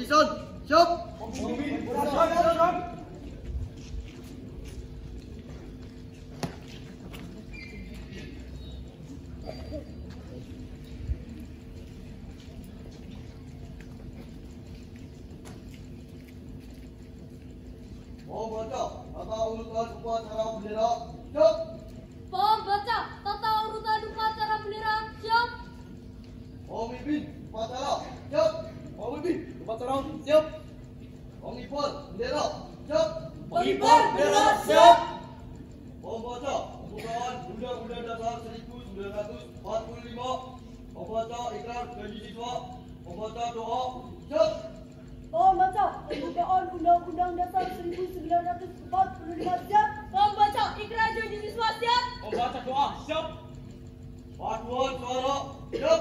Barisan, siap. Membaca tata urutan upacara bendera, siap. Membaca tata urutan upacara bendera, siap. Pemimpin upacara, siap. Pemimpin upacara, siap. Pengibar bendera, siap. Pengibar bendera, siap. Membaca pembukaan Undang-Undang Dasar 1945. Membaca ikrar janji siswa. Membaca doa, siap. Membaca pembukaan Undang-Undang Dasar 1945, siap. Membaca ikrar janji siswa, siap. Membaca doa, siap. Paduan suara, siap.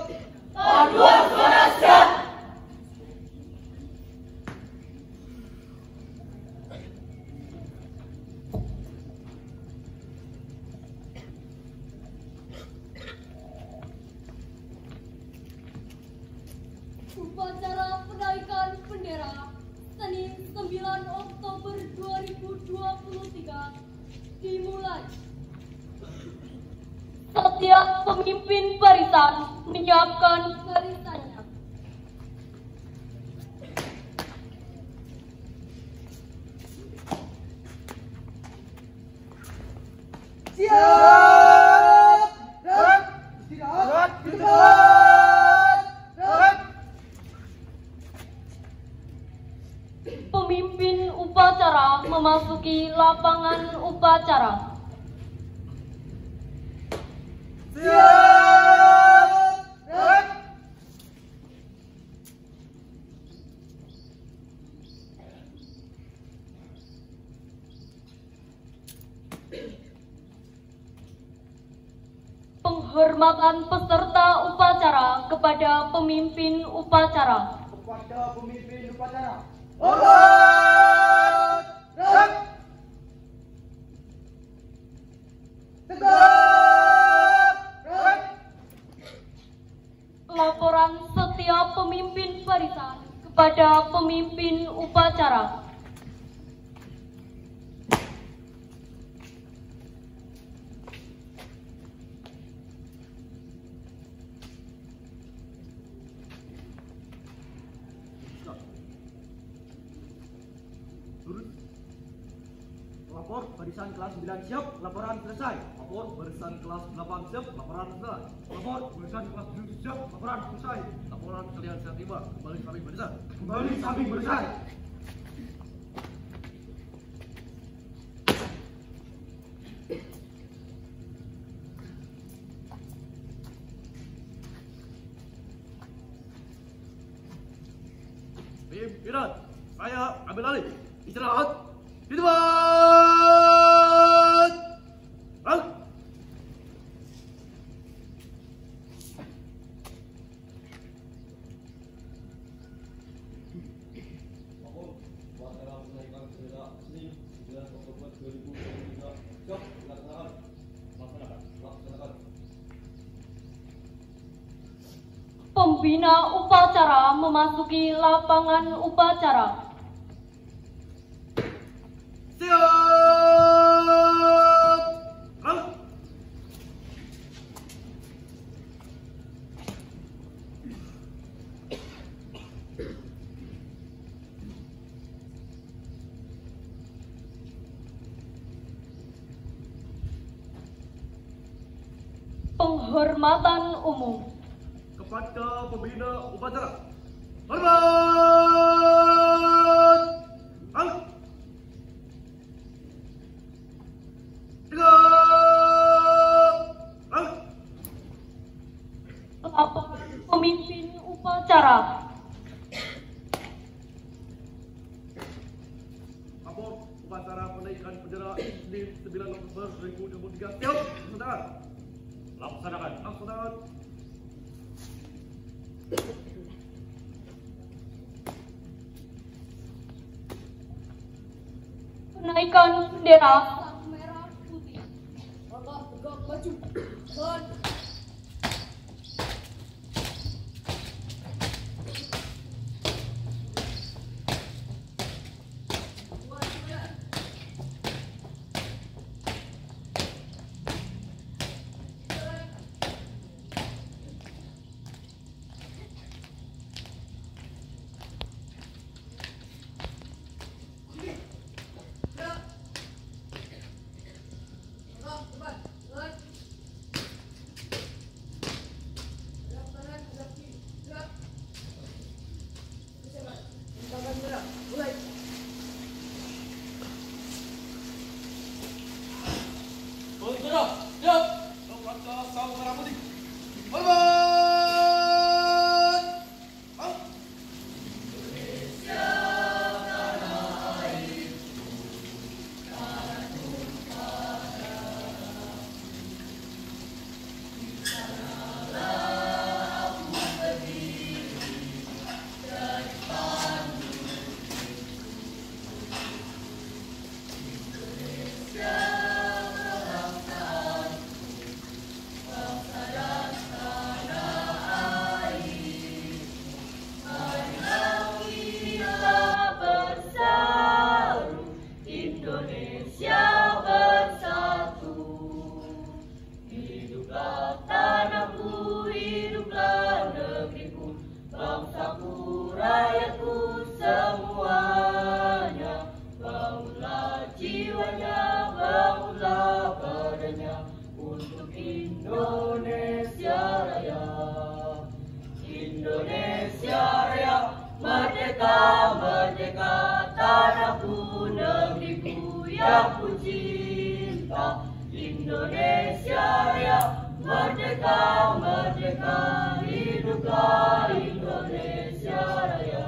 Paduan suara, siap. Upacara penaikan bendera Senin 9 Oktober 2023 dimulai. Setiap pemimpin barisan menyiapkan barisannya. Siap. Istirahat. Pemimpin upacara memasuki lapangan upacara. Siap. Penghormatan peserta upacara kepada pemimpin upacara. Kepada pemimpin upacara. Hormat. Tegak. Laporan setiap pemimpin barisan kepada pemimpin upacara. Lapor barisan kelas 9 siap, laporan selesai. Lapor barisan kelas 8 siap, laporan selesai. Lapor barisan kelas 7 siap, laporan selesai. Laporan kalian saya terima, kembali samping barisan. Kembali samping barisan. Pimpinan, saya ambil alih. Istirahat. Di depan. Rang. Upacara penaikan bendera Senin 9 Oktober 2023. Siap, laksanakan. Laksanakan. Pembina upacara memasuki lapangan upacara. Siap. Rang. Penghormatan umum. Kepada pembina upacara. Hormat. Rang. Laporan pemimpin upacara. Lapor upacara penaikan bendera Senin 9 Oktober 2023. Siap, laksanakan. Laksanakan. Penaikan bendera merah putih. Langkah tegak maju. Jalan. bangunlah jiwanya, bangunlah badannya untuk Indonesia Raya. Indonesia Raya, merdeka, merdeka, tanahku, negeriku yang ku cinta. Indonesia Raya, merdeka, merdeka, hiduplah Indonesia Raya.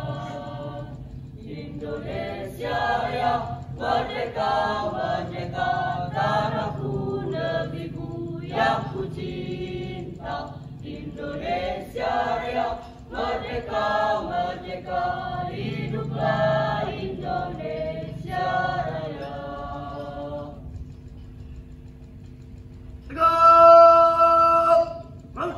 Indonesia Raya, merdeka, merdeka, tanahku, negeriku yang ku cinta. Indonesia Raya, merdeka, merdeka, hiduplah Indonesia Raya. Tegak! Bang!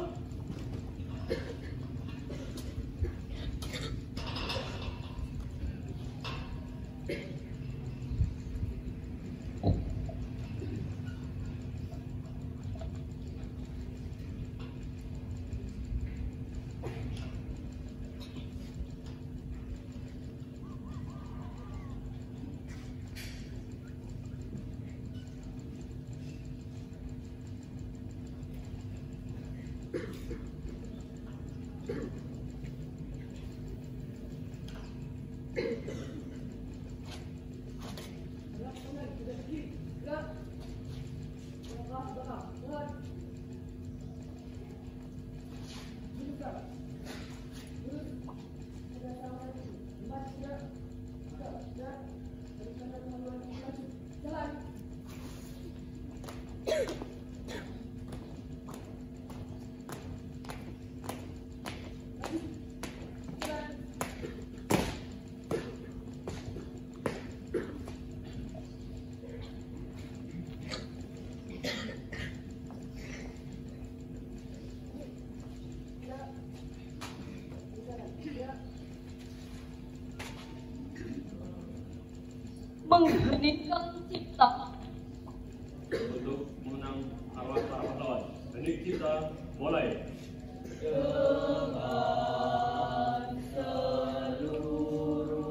Mengheningkan cipta. Untuk mengenang arwah para pahlawan. Hening cipta, mulai. Dengan seluruh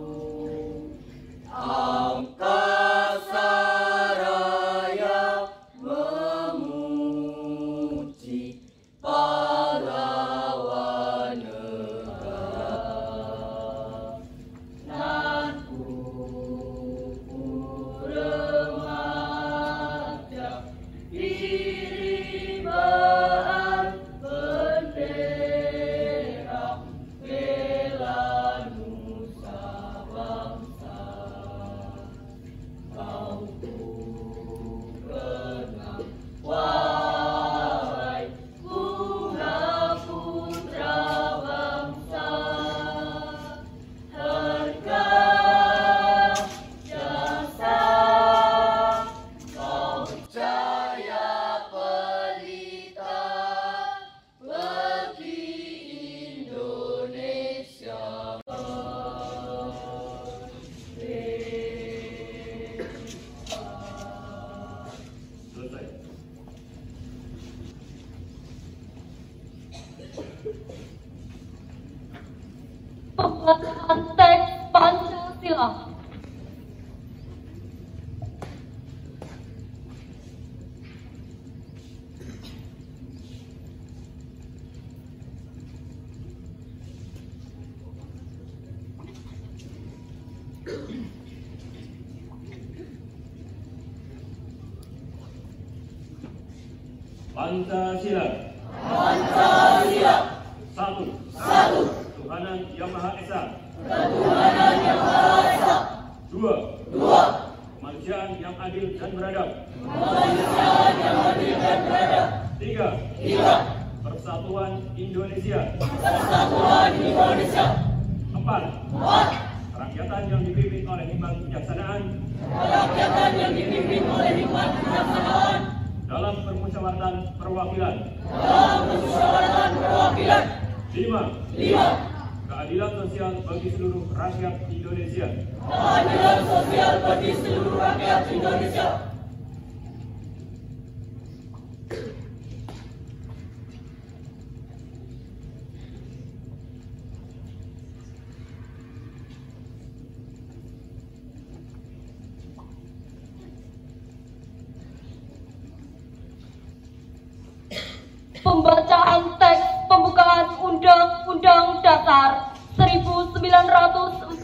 angkasa raya memuji pahlawan negara. Nan remaja dirimbaan bendera bela nusa bangsa. Kau ku kenang wahai bunga putra bangsa. Harga jasa kau jaya pelita bagi Indonesia Selesai. Pembacaan teks Pancasila. Pancasila. Pancasila. Satu. Satu. Tuhanan Yang Maha Esa. Ketuhanan Yang Maha Esa. Dua. Dua. Kemanusiaan yang adil dan beradab. Kemanusiaan yang adil dan beradab. Tiga. Tiga. Persatuan Indonesia. Persatuan Indonesia. Empat. Empat. Kerakyatan yang dipimpin oleh hikmat kebijaksanaan Kerakyatan yang dipimpin oleh hikmat kebijaksanaan dalam permusyawaratan perwakilan. dalam permusyawaratan perwakilan. Lima. Lima. Keadilan sosial bagi seluruh rakyat Indonesia. Keadilan sosial bagi seluruh rakyat Indonesia. Dasar 1945.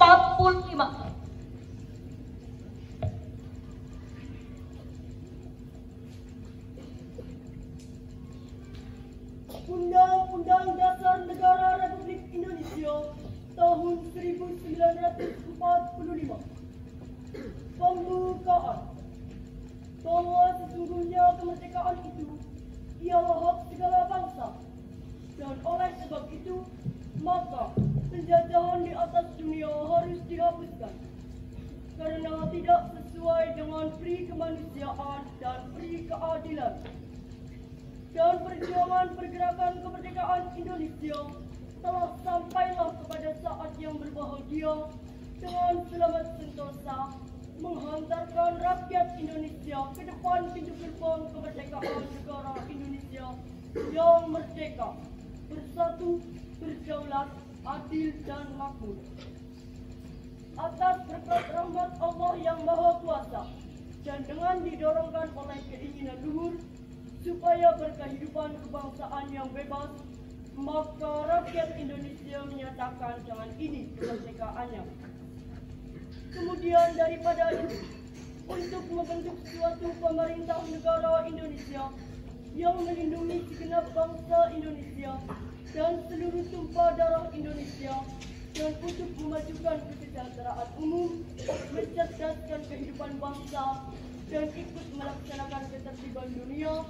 Undang-Undang Dasar Negara Republik Indonesia tahun 1945. Pembukaan. Bahwa sesungguhnya kemerdekaan itu ialah hak segala bangsa, dan oleh sebab itu maka penjajahan di atas dunia harus dihapuskan karena tidak sesuai dengan pri kemanusiaan dan pri keadilan. Dan perjuangan pergerakan kemerdekaan Indonesia telah sampailah kepada saat yang berbahagia dengan selamat sentosa menghantarkan rakyat Indonesia ke depan pintu gerbang kemerdekaan negara Indonesia yang merdeka, bersatu, berdaulat, adil dan makmur. Atas berkat rahmat Allah yang Maha Kuasa dan dengan didorongkan oleh keinginan luhur supaya berkehidupan kebangsaan yang bebas, maka rakyat Indonesia menyatakan dengan ini kemerdekaannya. Kemudian daripada itu, untuk membentuk suatu pemerintah negara Indonesia yang melindungi segenap bangsa Indonesia dan seluruh tumpah darah Indonesia, dan untuk memajukan kesejahteraan umum, mencerdaskan kehidupan bangsa, dan ikut melaksanakan ketertiban dunia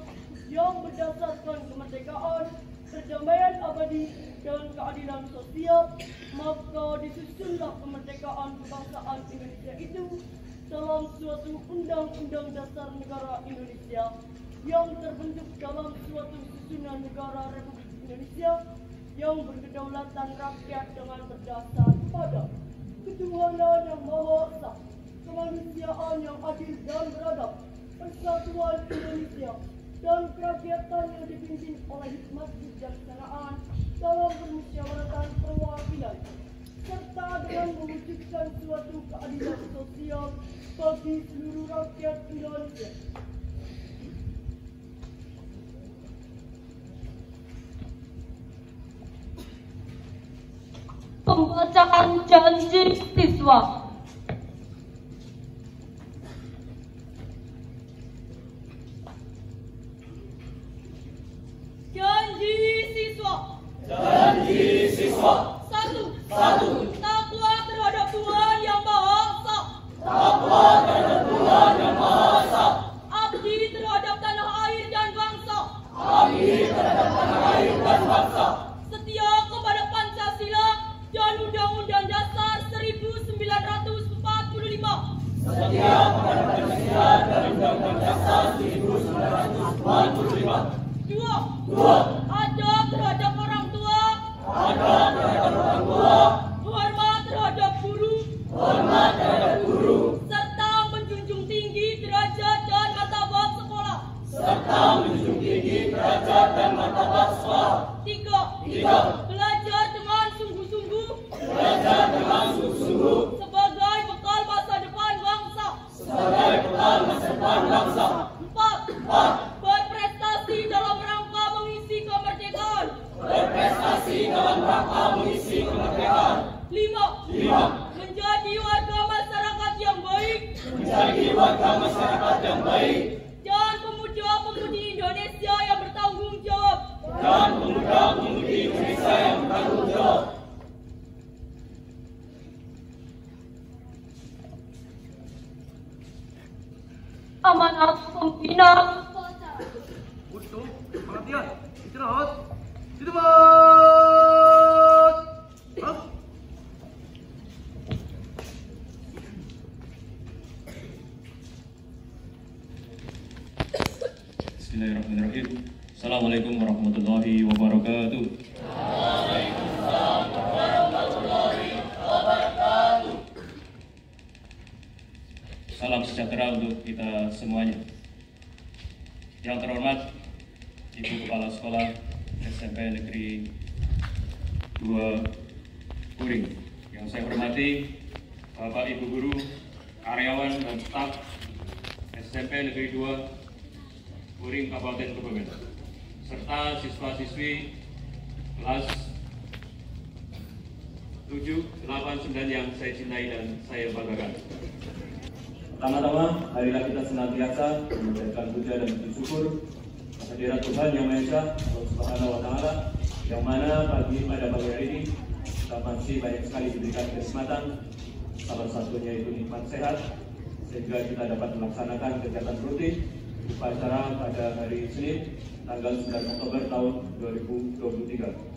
yang berdasarkan kemerdekaan, perdamaian abadi, dan keadilan sosial, maka disusunlah kemerdekaan kebangsaan Indonesia itu dalam suatu Undang-Undang Dasar Negara Indonesia yang terbentuk dalam suatu susunan negara Republik Indonesia yang berkedaulatan rakyat dengan berdasar pada ketuhanan yang Maha Esa, kemanusiaan yang adil dan beradab, persatuan Indonesia, dan kerakyatan yang dipimpin oleh hikmat kebijaksanaan dalam permusyawaratan perwakilan, serta dengan mewujudkan suatu keadilan sosial bagi seluruh rakyat Indonesia. Pembacaan janji siswa. Janji siswa. Janji siswa. Satu. Takwa terhadap Tuhan Yang Maha Esa. Takwa terhadap Tuhan Yang Maha Esa. Abdi terhadap tanah air dan bangsa. Abdi terhadap tanah air dan bangsa. Setia kepada Pancasila dan Undang-Undang Dasar 1945. Setia kepada Pancasila dan Undang-Undang Dasar 1945. Dua. Adab terhadap orang tua. Adab terhadap orang tua. Hormat terhadap guru. Hormat terhadap guru. Serta menjunjung tinggi derajat dan martabat sekolah. Serta menjunjung tinggi derajat dan martabat sekolah. Tiga. Belajar dengan sungguh-sungguh. Belajar dengan sungguh-sungguh. Sebagai bekal masa depan bangsa. Sebagai bekal masa depan bangsa. Empat. Berprestasi dalam rangka mengisi kemerdekaan. Berprestasi dalam rangka mengisi kemerdekaan. Lima. Menjadi warga masyarakat yang baik. Menjadi warga masyarakat yang baik. Dan pemuda-pemudi Indonesia yang bertanggung jawab. Dan pemuda-pemudi Indonesia yang bertanggung jawab. Amanat pembina. Untuk perhatian, istirahat, di tempat. Bismillahirrahmanirrahim. Assalamualaikum warahmatullahi wabarakatuh. Waalaikumsalam warahmatullahi wabarakatuh. Salam sejahtera untuk kita semuanya. Yang terhormat Ibu Kepala Sekolah SMP Negeri 2 Puring. Yang saya hormati Bapak Ibu Guru, karyawan dan staf SMP Negeri 2 Puring Kabupaten Kebumen, serta siswa-siswi kelas 7, 8, 9 yang saya cintai dan saya banggakan. Pertama-tama, marilah kita senantiasa mengucapkan puja dan puji syukur kehadirat Tuhan Yang Maha Esa, Allah Subhanahu wa Ta'ala, yang mana pada pagi hari ini kita masih banyak sekali diberikan kesempatan, salah satunya itu nikmat sehat, sehingga kita dapat melaksanakan kegiatan rutin upacara pada hari Senin, tanggal 9 Oktober tahun 2023.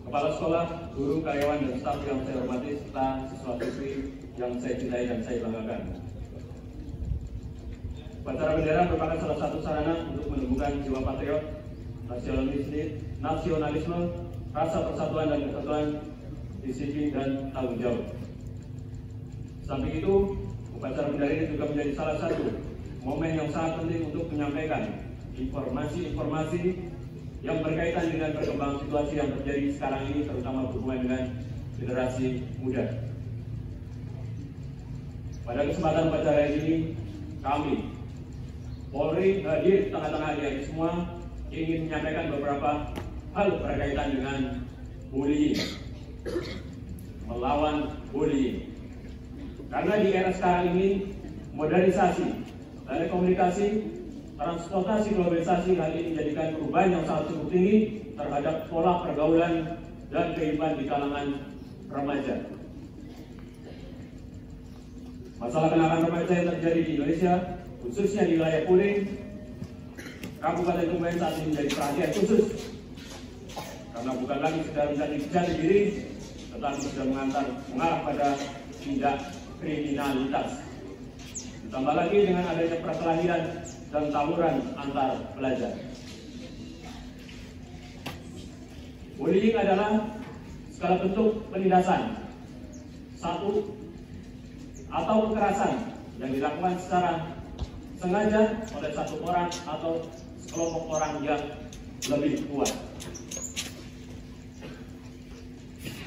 Kepala sekolah, guru, karyawan, dan staf yang saya hormati, serta siswa-siswi yang saya cintai dan saya banggakan. Upacara bendera merupakan salah satu sarana untuk menumbuhkan jiwa patriot, nasionalisme, rasa persatuan dan kesatuan, disiplin dan tanggung jawab. Samping itu, upacara bendera ini juga menjadi salah satu momen yang sangat penting untuk menyampaikan informasi-informasi yang berkaitan dengan perkembangan situasi yang terjadi sekarang ini, terutama berhubungan dengan generasi muda. Pada kesempatan upacara ini, kami Polri hadir di tengah-tengah adik-adik semua ingin menyampaikan beberapa hal berkaitan dengan bullying, melawan bullying. Karena di era sekarang ini, modernisasi, telekomunikasi, transportasi, globalisasi hal ini menjadikan perubahan yang sangat cukup tinggi terhadap pola pergaulan dan kehidupan di kalangan remaja. Masalah kalangan remaja yang terjadi di Indonesia, khususnya di wilayah Puling, Kabupaten Kebumen saat ini menjadi perhatian khusus. Karena bukan lagi sekedar mencari jati diri, tetapi sudah mengarah pada tindak kriminalitas. Ditambah lagi dengan adanya perkelahian dan tawuran antar pelajar. Bullying adalah segala bentuk penindasan, satu atau kekerasan yang dilakukan secara sengaja oleh satu orang atau sekelompok orang yang lebih kuat.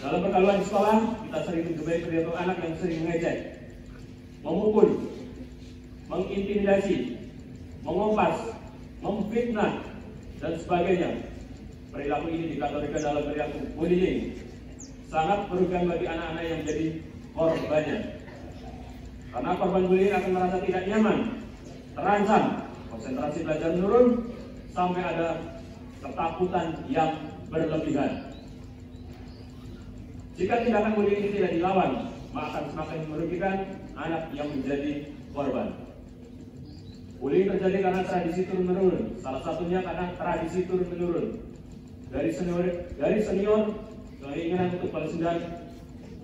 Dalam pergaulan di sekolah, kita sering menjumpai perilaku anak yang sering mengejek, memukul, mengintimidasi, mengompas, memfitnah, dan sebagainya. Perilaku ini dikategorikan dalam perilaku bullying. Sangat merugikan bagi anak-anak yang menjadi korbannya. Karena korban bullying akan merasa tidak nyaman, terancam, konsentrasi belajar menurun, sampai ada ketakutan yang berlebihan. Jika tindakan bullying ini tidak dilawan, maka akan semakin merugikan anak yang menjadi korban. Bullying terjadi karena tradisi turun-menurun. Salah satunya karena tradisi turun-menurun. Dari senior, keinginan untuk balas dendam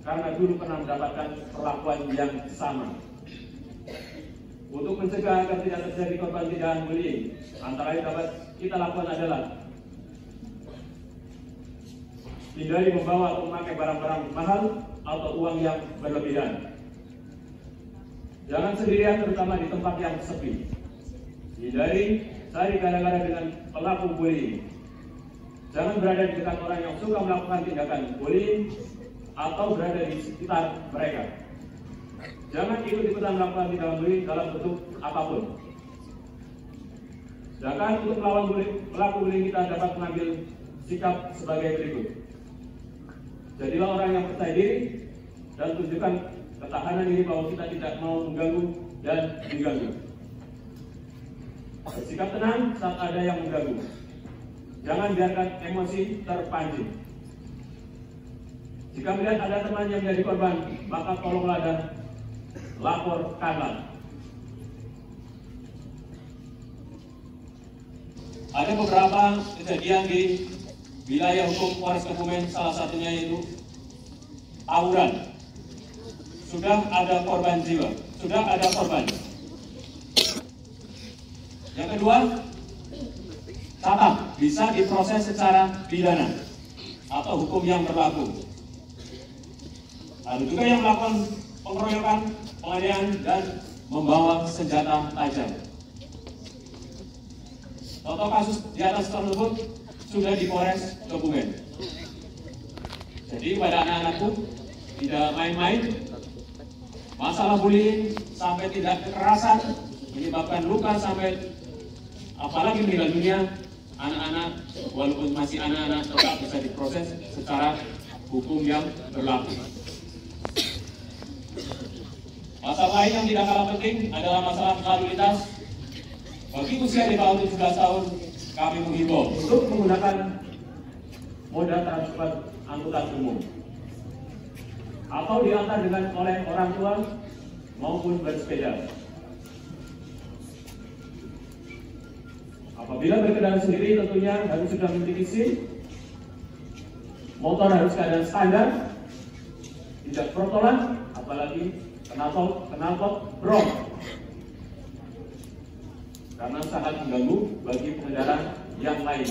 karena dulu pernah mendapatkan perlakuan yang sama. Untuk mencegah agar tidak terjadi korban tindakan bullying, antara yang dapat kita lakukan adalah hindari membawa atau memakai barang-barang mahal atau uang yang berlebihan. Jangan sendirian, terutama di tempat yang sepi. Hindari cari gara-gara dengan pelaku bullying. Jangan berada di dekat orang yang suka melakukan tindakan bullying atau berada di sekitar mereka. Jangan ikut-ikutan melakukan tindakan bullying dalam bentuk apapun. Sedangkan untuk melawan pelaku bullying, kita dapat mengambil sikap sebagai berikut. Jadilah orang yang percaya diri dan tunjukkan ketahanan diri bahwa kita tidak mau mengganggu dan diganggu. Bersikap tenang saat ada yang mengganggu. Jangan biarkan emosi terpancing. Jika melihat ada teman yang menjadi korban, maka tolonglah dan laporkanlah. Ada beberapa kejadian di wilayah hukum Polres Kebumen, salah satunya yaitu tawuran. Sudah ada korban jiwa, sudah ada korban. Yang kedua, catat, bisa diproses secara pidana atau hukum yang berlaku. Lalu juga yang melakukan pengeroyokan, penganiayaan, dan membawa senjata tajam. Contoh kasus di atas tersebut sudah di Polres Kebumen. Jadi pada anak-anakku, tidak main-main. Masalah bullying sampai tidak kekerasan, menyebabkan luka sampai apalagi meninggal dunia, anak-anak, walaupun masih anak-anak, tetap bisa diproses secara hukum yang berlaku. Masalah lain yang tidak kalah penting adalah masalah lalu lintas. Bagi usia di bawah 17 tahun, kami menghimbau untuk menggunakan moda transport angkutan umum atau diantar oleh orang tua maupun bersepeda. Apabila berkendara sendiri tentunya harus sudah memiliki SIM, motor harus keadaan standar, tidak protolan, apalagi knalpot brom, karena sangat mengganggu bagi pengendara yang lain.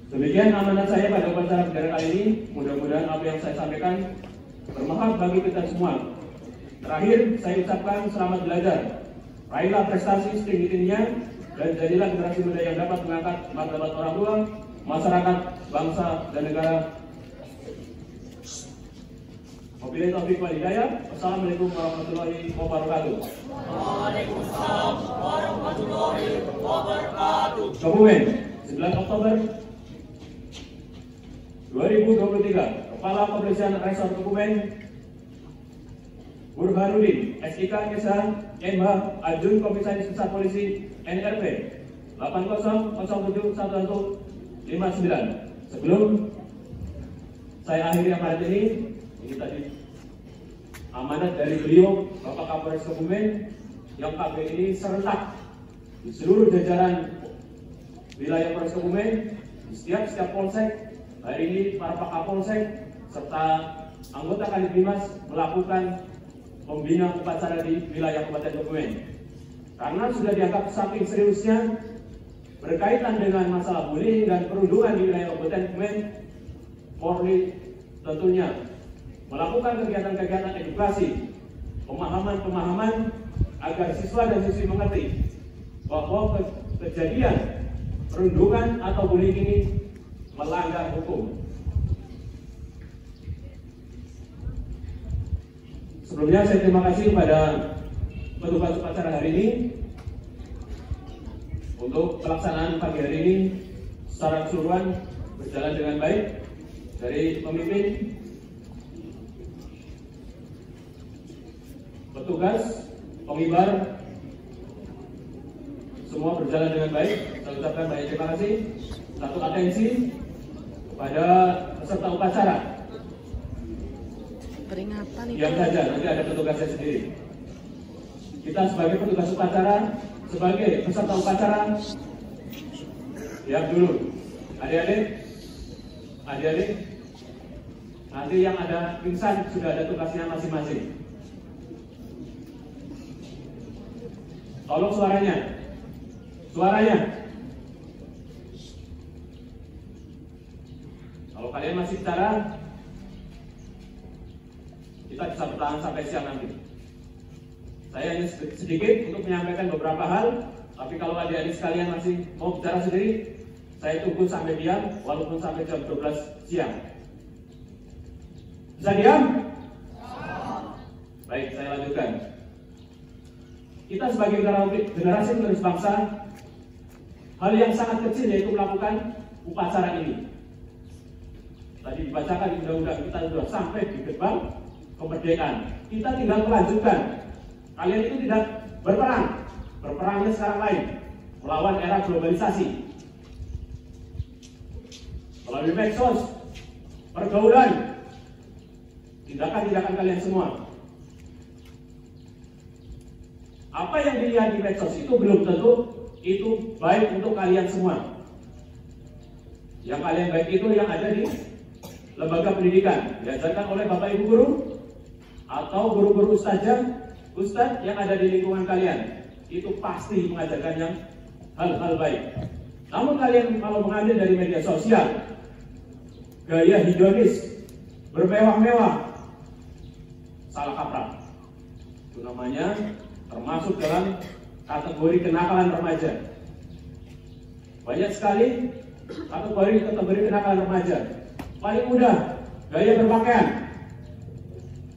Demikian amanat saya pada upacara bendera kali ini. Mudah-mudahan apa yang saya sampaikan bermanfaat bagi kita semua. Terakhir, saya ucapkan selamat belajar. Raihlah prestasi setinggi-tingginya dan jadilah generasi muda yang dapat mengangkat martabat orang tua, masyarakat, bangsa, dan negara. Wabillahi taufiq wal hidayah. Wassalamualaikum warahmatullahi wabarakatuh. Waalaikumsalam warahmatullahi wabarakatuh. Kebumen, 9 Oktober 2023, Kepala Kepolisian Resor Kebumen Burhanuddin SIK SH MH Ajun Komisaris Besar Polisi NRP 80071159. Sebelum saya akhiri amanat ini tadi amanat dari beliau Bapak Kapolres Kebumen yang KB ini serentak di seluruh jajaran wilayah Polres Kebumen, di setiap polsek. Hari ini para Pak Kapolsek serta anggota Kadifbimas melakukan pembina upacara di wilayah Kabupaten Kebumen. Karena sudah dianggap saking seriusnya berkaitan dengan masalah bullying dan perundungan di wilayah Kabupaten Kebumen, Polri tentunya melakukan kegiatan-kegiatan edukasi, pemahaman-pemahaman agar siswa dan siswi mengerti bahwa kejadian perundungan atau bullying ini melanggar hukum. Sebelumnya saya terima kasih kepada petugas upacara hari ini untuk pelaksanaan pagi hari ini secara keseluruhan berjalan dengan baik. Dari pemimpin, petugas, pengibar, semua berjalan dengan baik. Saya ucapkan banyak terima kasih. Satu atensi pada peserta upacara. Peringatan itu. Diam saja, nanti ada petugasnya sendiri. Kita sebagai petugas upacara, sebagai peserta upacara, diam dulu. Adik-adik, nanti yang ada pingsan sudah ada tugasnya masing-masing. Tolong suaranya. Kalau kalian masih bicara, kita bisa bertahan sampai siang nanti. Saya hanya sedikit untuk menyampaikan beberapa hal, tapi kalau adik-adik sekalian masih mau bicara sendiri, saya tunggu sampai diam, walaupun sampai jam 12 siang. Bisa diam? Baik, saya lanjutkan. Kita sebagai generasi penerus bangsa, hal yang sangat kecil yaitu melakukan upacara ini. Tadi dibacakan di undang-undang, kita sudah sampai di gerbang kemerdekaan. Kita tinggal melanjutkan. Kalian itu tidak berperang. Berperangnya sekarang lain, melawan era globalisasi. Melalui medsos, pergaulan, tindakan-tindakan kalian semua. Apa yang dilihat di medsos itu belum tentu itu baik untuk kalian semua. Yang kalian baik itu yang ada di lembaga pendidikan, diajarkan oleh Bapak Ibu guru atau guru-guru ustadz yang ada di lingkungan kalian. Itu pasti mengajarkan yang hal-hal baik. Namun kalian kalau mengambil dari media sosial, gaya hedonis, bermewah-mewah, salah kaprah. Itu namanya termasuk dalam kategori kenakalan remaja. Banyak sekali kategori kenakalan remaja. Paling mudah, gaya berpakaian,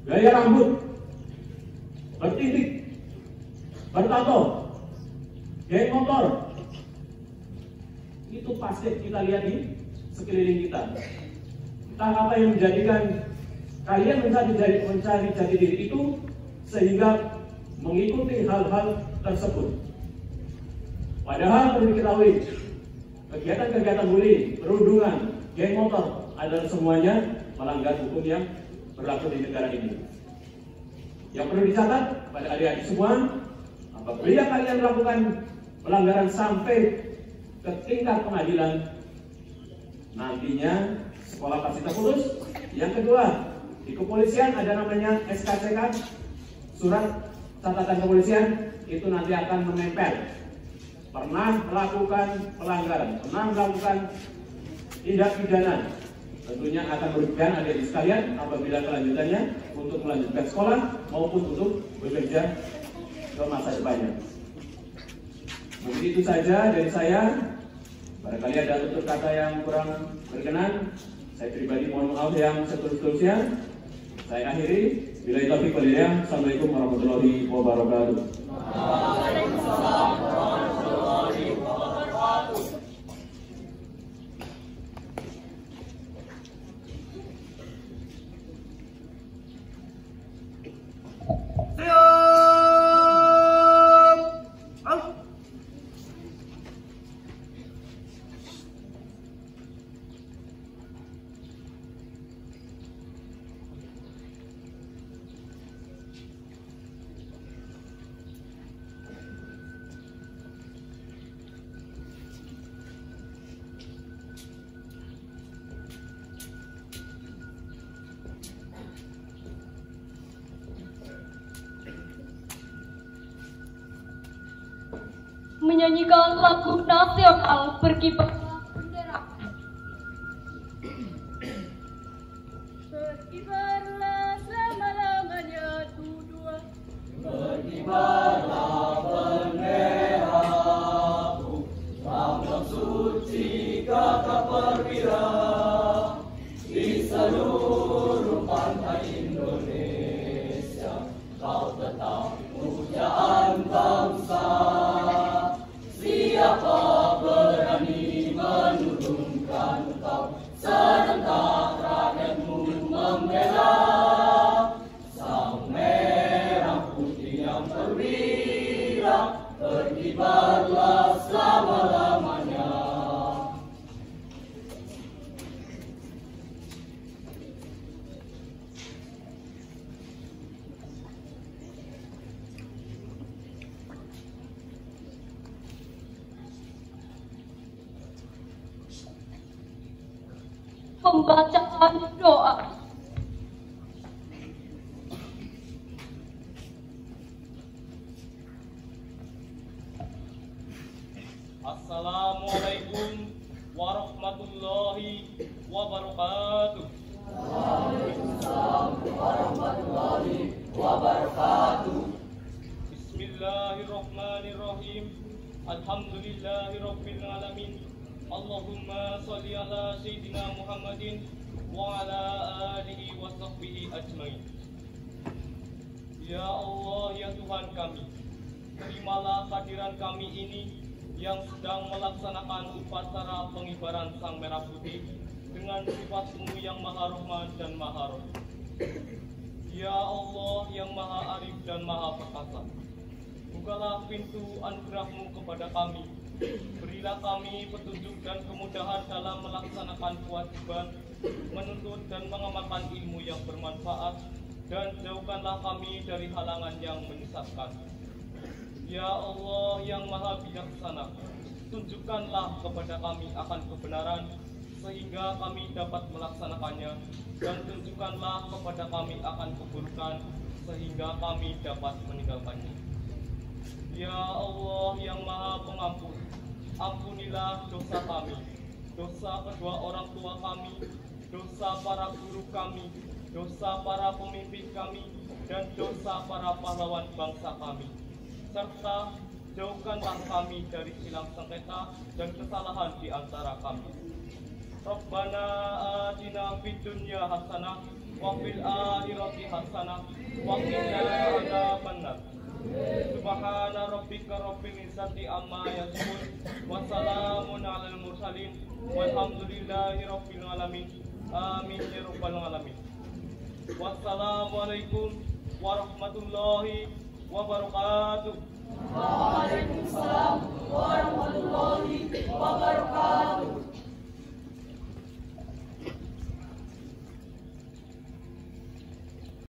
gaya rambut, bertitik, bertato, geng motor. Itu pasti kita lihat di sekeliling kita. Entah apa yang menjadikan kalian mencari jati diri itu sehingga mengikuti hal-hal tersebut. Padahal perlu diketahui, kegiatan-kegiatan bullying, perundungan, geng motor adalah semuanya melanggar hukum yang berlaku di negara ini. Yang perlu dicatat pada adik-adik semua, apabila kalian melakukan pelanggaran sampai ke tingkat pengadilan, nantinya sekolah pasti terputus. Yang kedua, di kepolisian ada namanya SKCK, surat catatan kepolisian, itu nanti akan menempel pernah melakukan pelanggaran, pernah melakukan tindak pidana. Tentunya akan merugikan adik-adik sekalian apabila kelanjutannya untuk melanjutkan sekolah maupun untuk bekerja ke masa depannya. Mungkin itu saja dari saya. Barangkali ada tutur kata yang kurang berkenan, saya pribadi mohon maaf yang seterus-terusnya. Saya akhiri. Bila taufiq wal hidayah. Assalamualaikum warahmatullahi wabarakatuh. Waalaikumsalam warahmatullahi wabarakatuh. Menyanyikan lagu nasional berkibar bendera. Berkibarlah selama-lamanya dua. Berkibarlah benderaku, lambang suci gagah perwira di seluruh pantai Indonesia. Kau tetap pujaan bangsa. Siapa berani menurunkan kau, serentak rakyatmu membela sang merah putih yang perwira, berkibarlah selama-lamanya. Pembacaan doa. Assalamualaikum warahmatullahi wabarakatuh. Waalaikumsalam warahmatullahi wabarakatuh. Bismillahirrahmanirrahim. Alhamdulillahirabbil alamin. Allahumma sholli ala sayyidina Muhammadin wa ala alihi wa sahbihi ajmain. Ya Allah, ya Tuhan kami, terimalah kehadiran kami ini yang sedang melaksanakan upacara pengibaran Sang Merah Putih dengan sifat-Mu yang Maha Rahman dan Maha Rahim. Ya Allah yang Maha Arif dan Maha Perkasa, bukalah pintu anugerah-Mu kepada kami. Berilah kami petunjuk dan kemudahan dalam melaksanakan kewajiban, menuntut dan mengamalkan ilmu yang bermanfaat, dan jauhkanlah kami dari halangan yang menyesatkan. Ya Allah yang Maha Bijaksana, tunjukkanlah kepada kami akan kebenaran, sehingga kami dapat melaksanakannya, dan tunjukkanlah kepada kami akan keburukan, sehingga kami dapat meninggalkannya. Ya Allah yang Maha Pengampun, ampunilah dosa kami, dosa kedua orang tua kami, dosa para guru kami, dosa para pemimpin kami, dan dosa para pahlawan bangsa kami. Serta jauhkanlah kami dari silang sengketa dan kesalahan di antara kami. Rabbana atina fid dunya hasanah wa fil akhirati hasanah wa qina adzabannar. Subhana rabbika rabbil izzati amma yasifun wa salamun alal mursalin walhamdulillahi rabbil alamin. Amin ya rabbal alamin. Wassalamualaikum warahmatullahi wabarakatuh. Waalaikumsalam warahmatullahi wabarakatuh.